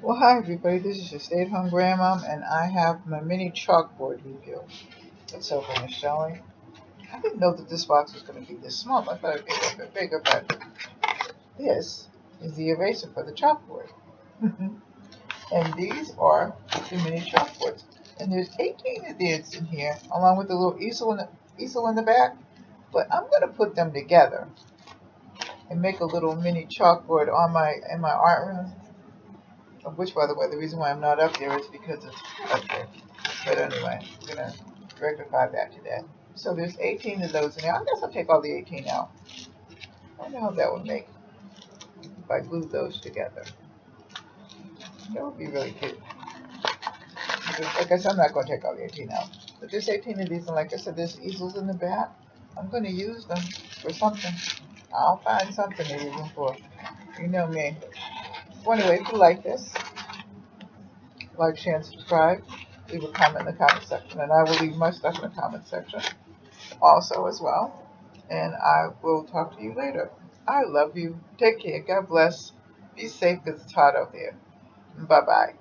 Well, hi everybody, this is your stay-at-home grandma, and I have my mini chalkboard review. Let's open it, shall we? I didn't know that this box was going to be this small. I thought it'd be a little bit bigger, but this is the eraser for the chalkboard. And these are the mini chalkboards. And there's 18 of these in here, along with the little easel in the back. But I'm going to put them together and make a little mini chalkboard in my art room. Which, by the way, the reason why I'm not up there is because it's up there. But anyway, I'm going to rectify that today. So there's 18 of those in there. I guess I'll take all the 18 out. I wonder how that would make if I glued those together. That would be really cute. Because, like I said, I'm not going to take all the 18 out. But there's 18 of these, and like I said, there's easels in the back. I'm going to use them for something. I'll find something to use them for. You know me. So anyway, if you like this, like, share, and subscribe. Leave a comment in the comment section, and I will leave my stuff in the comment section also as well. And I will talk to you later. I love you. Take care. God bless. Be safe because it's hot out there. Bye-bye.